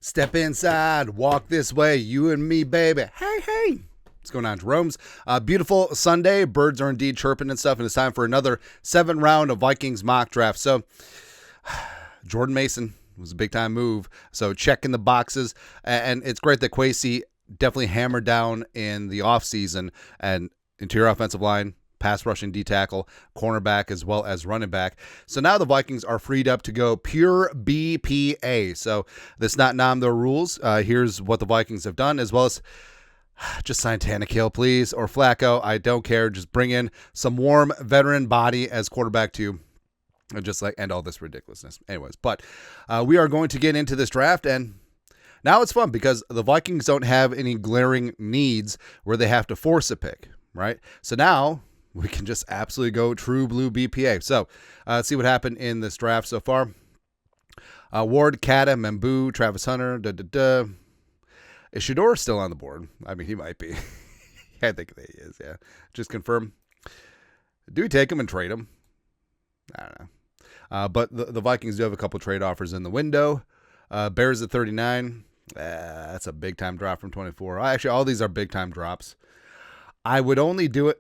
Step inside, walk this way, you and me, baby. Hey, hey. What's going on, Jerome's? Beautiful Sunday. Birds are indeed chirping and stuff, and it's time for another 7th round of Vikings mock draft. So, Jordan Mason was a big-time move. So, checking the boxes. And it's great that Kwesi definitely hammered down in the offseason and interior offensive line, pass rushing, D tackle, cornerback, as well as running back. So now the Vikings are freed up to go pure BPA. So this not nom their rules. Here's what the Vikings have done, as well as just sign Tannehill, please, or Flacco. I don't care. Just bring in some warm veteran body as quarterback to just like end all this ridiculousness. Anyways, but we are going to get into this draft, and now it's fun because the Vikings don't have any glaring needs where they have to force a pick, right? So now we can just absolutely go true blue BPA. So let's see what happened in this draft so far. Ward, Kata, Membu, Travis Hunter, Is Shedeur still on the board? I mean, he might be. I think he is, yeah. Just confirm. Do we take him and trade him? I don't know. But the Vikings do have a couple trade offers in the window. Bears at 39. That's a big-time drop from 24. Actually, all these are big-time drops. I would only do it.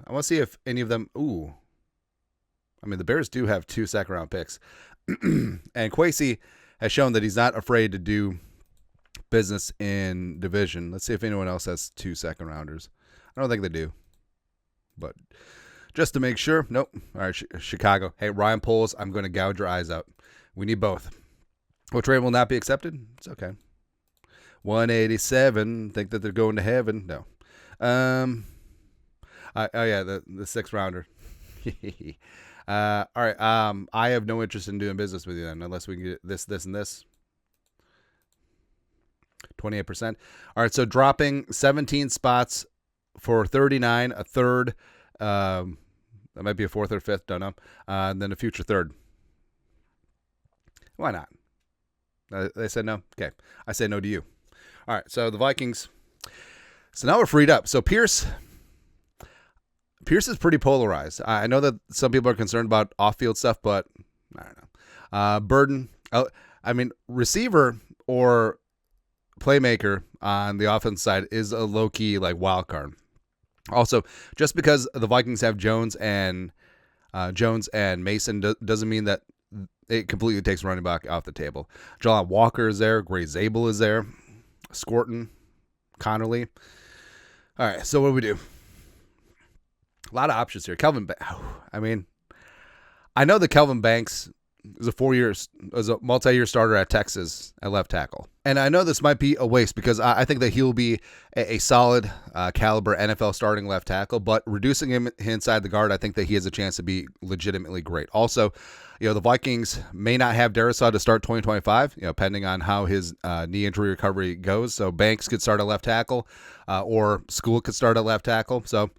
I want to see if any of them. Ooh. I mean, the Bears do have 2 second-round picks. And Kwesi has shown that he's not afraid to do business in division. Let's see if anyone else has 2 second-rounders. I don't think they do. But just to make sure. Nope. All right, Chicago. Hey, Ryan Poles, I'm going to gouge your eyes out. We need both. What trade will not be accepted? It's okay. 187. Think that they're going to heaven? No. The 6th rounder. All right. I have no interest in doing business with you then, unless we can get this, and this. 28%. All right. So dropping 17 spots for 39, a third. That might be a 4th or 5th. Don't know. And then a future 3rd. Why not? They said no. Okay. I say no to you. All right. So the Vikings. So now we're freed up. So Pierce is pretty polarized. I know that some people are concerned about off-field stuff, but I don't know. Burden, receiver or playmaker on the offense side is a low-key like wild card. Also, just because the Vikings have Jones and Mason doesn't mean that it completely takes running back off the table. Jalon Walker is there. Gray Zabel is there. Scorton, Connerly. All right, so what do we do? A lot of options here. I know that Kelvin Banks is a multi-year starter at Texas at left tackle. And I know this might be a waste because I think that he'll be a solid caliber NFL starting left tackle, but reducing him inside the guard, I think that he has a chance to be legitimately great. Also, the Vikings may not have Darrisaw to start 2025, pending on how his knee injury recovery goes. So Banks could start at left tackle or School could start at left tackle. So,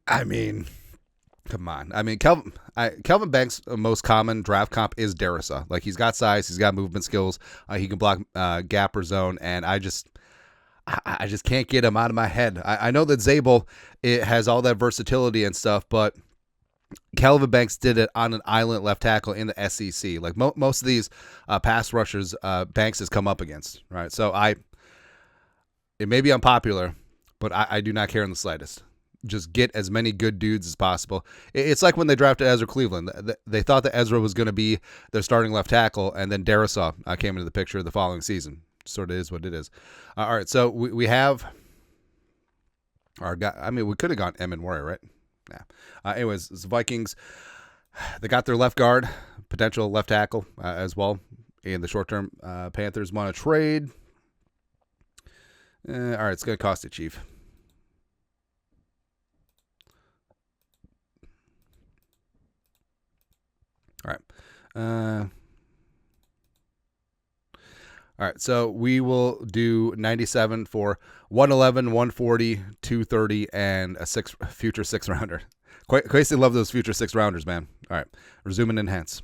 come on. Kelvin Banks' most common draft comp is Darrisaw. Like, he's got size, he's got movement skills, he can block gap or zone, and I just can't get him out of my head. I know that Zabel has all that versatility and stuff, but Kelvin Banks did it on an island left tackle in the SEC. Like most of these pass rushers, Banks has come up against, right? So it may be unpopular, but I do not care in the slightest. Just get as many good dudes as possible. It's like when they drafted Ezra Cleveland. They thought that Ezra was going to be their starting left tackle, and then Darrisaw came into the picture the following season. Sort of is what it is. All right, so we have our guy. We could have gone Emmett Warrior, right? Yeah. Anyways, the Vikings, they got their left guard, potential left tackle as well in the short term. Panthers want to trade. All right, it's going to cost you, Chief. All right. All right, so we will do 97 for 111, 140, 230, and a future 6th rounder. Kwesi love those future 6th rounders, man. All right, resume and enhance.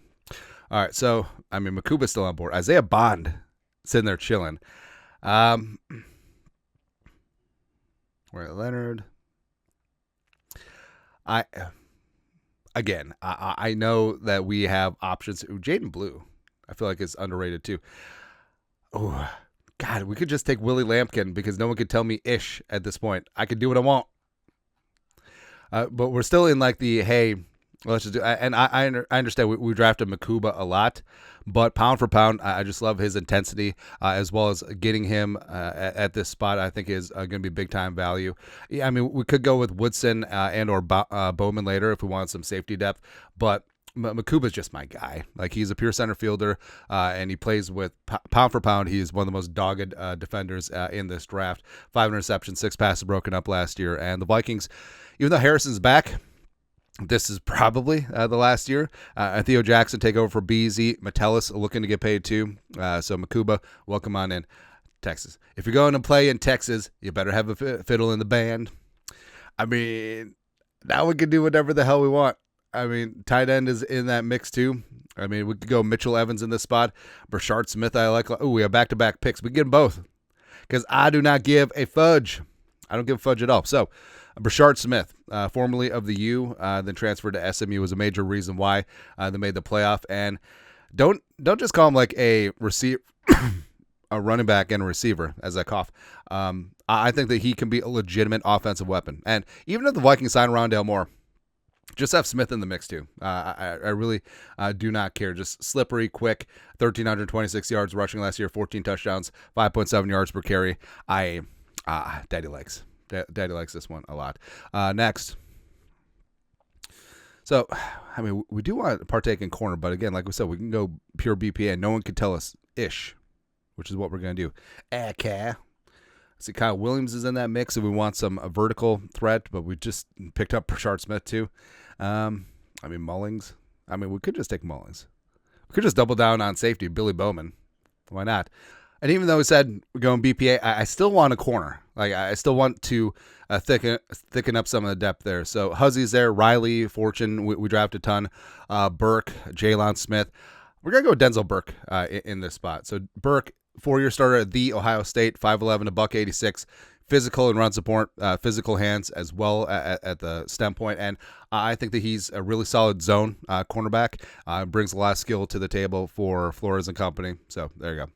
All right, so Mukuba's still on board. Isaiah Bond sitting there chilling. Where Leonard. I know that we have options. Jaden Blue, I feel like is underrated too. Oh, God, we could just take Willie Lampkin because no one could tell me ish at this point. I could do what I want. But we're still in like the, hey, let's just do, and I understand we drafted Mukuba a lot, but pound for pound, I just love his intensity as well as getting him at this spot. I think is going to be big time value. Yeah, I mean, we could go with Woodson and or Bowman later if we want some safety depth, but Mukuba's just my guy. Like, he's a pure center fielder, and he plays with pound for pound. He's one of the most dogged defenders in this draft. 5 interceptions, 6 passes broken up last year, and the Vikings, even though Harrison's back, this is probably the last year. Theo Jackson take over for BZ. Metellus looking to get paid too. So Mukuba, welcome on in. Texas. If you're going to play in Texas, you better have a fiddle in the band. I mean, now we can do whatever the hell we want. I mean, tight end is in that mix too. I mean, we could go Mitchell Evans in this spot. Brashard Smith, I like. Oh, we have back-to-back picks. We can get them both because I do not give a fudge. I don't give a fudge at all. So, Brashard Smith, formerly of the U, then transferred to SMU, was a major reason why they made the playoff. And don't just call him like a receiver, a running back and a receiver, as I cough. I think that he can be a legitimate offensive weapon. And even if the Vikings sign Rondale Moore, just have Smith in the mix too. I really do not care. Just slippery, quick, 1,326 yards rushing last year, 14 touchdowns, 5.7 yards per carry. Daddy likes this one a lot. Next. So, I mean, we do want to partake in corner, but again, like we said, we can go pure BPA. No one can tell us ish, which is what we're going to do. Okay. See, Kyle Williams is in that mix, and we want some vertical threat, but we just picked up Brashard Smith too. I mean, Mullings. I mean, we could just take Mullings. We could just double down on safety, Billy Bowman. Why not? And even though we said we're going BPA, I still want a corner. Like, I still want to thicken up some of the depth there. So Huzzy's there, Riley, Fortune, we drafted a ton. Burke, Jaylen Smith. We're going to go with Denzel Burke in this spot. So Burke, 4-year starter at The Ohio State, 5'11", $186, physical and run support, physical hands as well at the stem point. And I think that he's a really solid zone cornerback. Brings a lot of skill to the table for Flores and company. So there you go.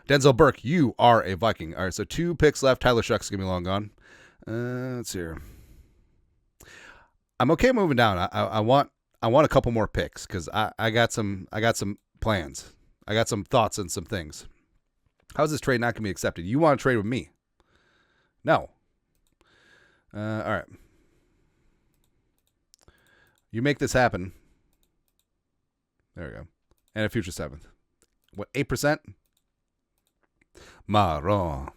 Denzel Burke, you are a Viking. All right, so 2 picks left. Tyler Shuck's going to be long gone. Let's see here. I'm okay moving down. I want a couple more picks because I got some plans. I got some thoughts and some things. How's this trade not going to be accepted? You want to trade with me? No. All right. You make this happen. There we go. And a future 7th. What, 8%? Marron. All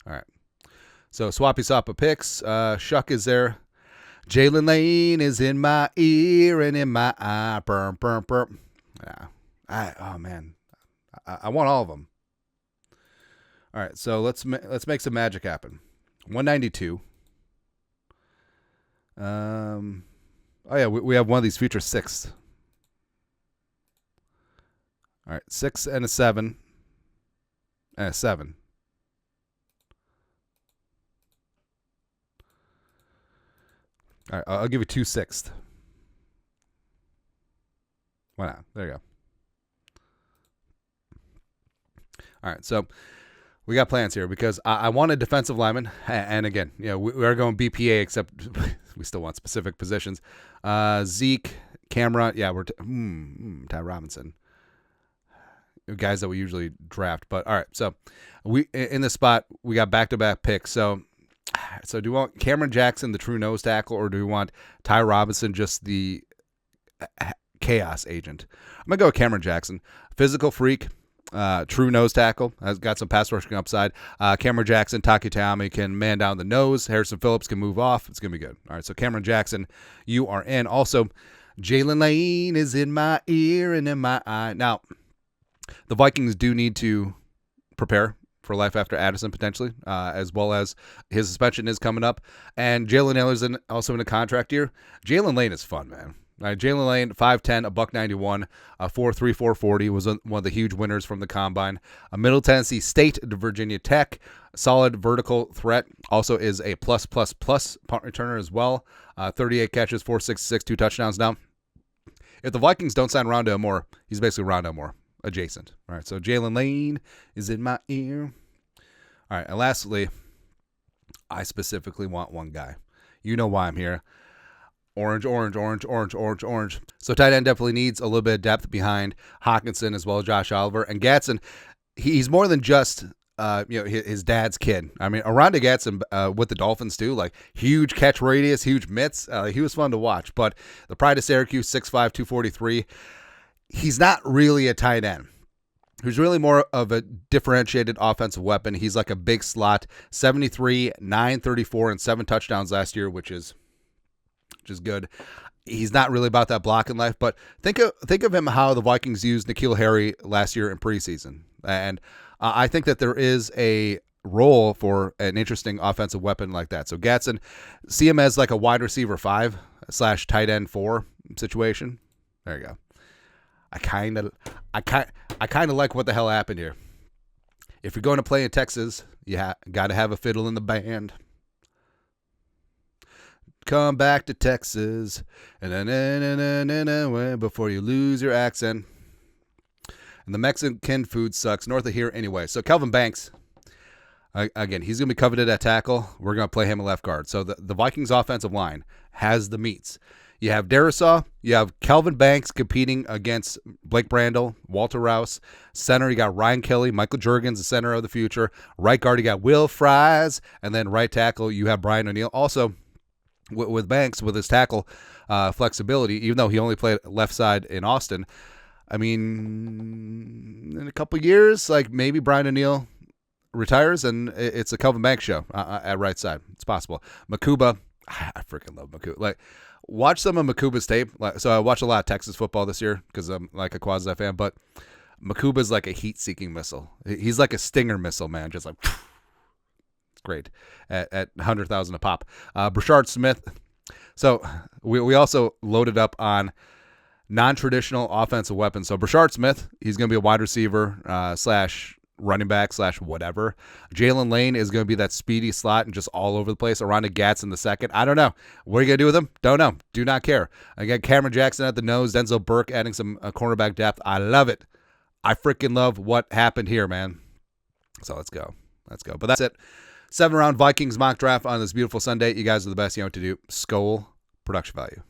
right. So Swappy Soppa picks. Shuck is there. Jaylen Lane is in my ear and in my eye. Burp, burp, burp. Yeah. Oh, man. I want all of them. All right, so let's make some magic happen. 192. Oh yeah, we have one of these future 6. All right, 6 and a 7 and a 7. All right, I'll give you 2 6th. Why not? There you go. All right, so we got plans here because I want a defensive lineman. And again, you know, we are going BPA, except we still want specific positions. Zeke, Camera, yeah, we're Ty Robinson. Guys that we usually draft. But all right, so we in this spot, we got back-to-back picks. So do we want Cameron Jackson, the true nose tackle, or do we want Ty Robinson, just the chaos agent? I'm going to go with Cameron Jackson. Physical freak. True nose tackle. Has got some pass rushing upside. Cameron Jackson, Taki Taami can man down the nose. Harrison Phillips can move off. It's going to be good. All right, so Cameron Jackson, you are in. Also, Jaylen Lane is in my ear and in my eye. Now, the Vikings do need to prepare for life after Addison potentially, as well as his suspension is coming up. And Jalen Naylor's also in a contract year. Jaylen Lane is fun, man. Jaylen Lane, 5'10", $191, 4.3, 440, was one of the huge winners from the Combine. Middle Tennessee State to Virginia Tech, solid vertical threat. Also is a plus punt returner as well. 38 catches, 466, 2 touchdowns. Now, if the Vikings don't sign Rondale Moore, he's basically Rondale Moore. adjacent. All right, so Jaylen Lane is in my ear. All right, and lastly, I specifically want one guy. You know why I'm here. Orange. So tight end definitely needs a little bit of depth behind Hawkinson as well as Josh Oliver. And Gadsden, he's more than just his dad's kid. I mean, Oronde Gadsden with the Dolphins too, like huge catch radius, huge mitts. He was fun to watch. But the pride of Syracuse, 6'5", 243, he's not really a tight end. He's really more of a differentiated offensive weapon. He's like a big slot, 73, 934, and 7 touchdowns last year, which is good. He's not really about that blocking life, but think of him how the Vikings used N'Keal Harry last year in preseason. And I think that there is a role for an interesting offensive weapon like that. So Gadsden, see him as like a wide receiver 5 / tight end 4 situation. There you go. I kind of like what the hell happened here. If you're going to play in Texas, you got to have a fiddle in the band. Come back to Texas and then before you lose your accent. And the Mexican food sucks north of here anyway. So Kelvin Banks, again, he's going to be coveted at tackle. We're going to play him at left guard. So the Vikings offensive line has the meats. You have Darisaw, you have Kelvin Banks competing against Blake Brandel, Walter Rouse. Center, you got Ryan Kelly, Michael Juergens, the center of the future. Right guard, you got Will Fries. And then right tackle, you have Brian O'Neill. Also, with Banks, with his tackle flexibility, even though he only played left side in Austin, I mean, in a couple years, like maybe Brian O'Neill retires and it's a Kelvin Banks show at right side. It's possible. Mukuba, I freaking love Mukuba. Like, watch some of Makuba's tape. So I watch a lot of Texas football this year because I'm like a quasi fan, but Makuba's like a heat-seeking missile. He's like a Stinger missile, man. Just like, it's great at 100,000 a pop. Brashard Smith. So we also loaded up on non-traditional offensive weapons. So Brashard Smith, he's going to be a wide receiver / running back / whatever. Jaylen Lane is going to be that speedy slot and just all over the place. Oronde Gadsden the second. I don't know. What are you going to do with him? Don't know. Do not care. I got Cameron Jackson at the nose. Denzel Burke adding some cornerback depth. I love it. I freaking love what happened here, man. So let's go. But that's it. 7-round Vikings mock draft on this beautiful Sunday. You guys are the best. You know what to do. Skol production value.